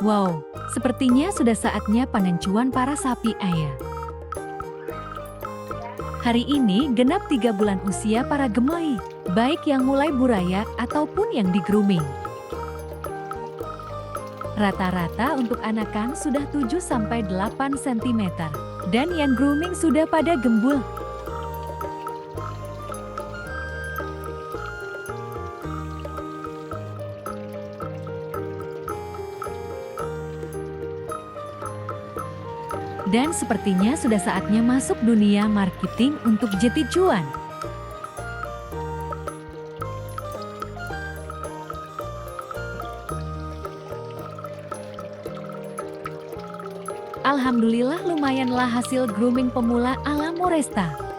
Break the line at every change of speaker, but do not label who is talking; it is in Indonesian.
Wow, sepertinya sudah saatnya panen cuan para sapi ayah. Hari ini genap 3 bulan usia para gemoy, baik yang mulai buraya ataupun yang di-grooming. Rata-rata untuk anakan sudah 7-8 cm, dan yang grooming sudah pada gembul. Dan sepertinya sudah saatnya masuk dunia marketing untuk jeti cuan. Alhamdulillah lumayanlah hasil grooming pemula ala Moresta.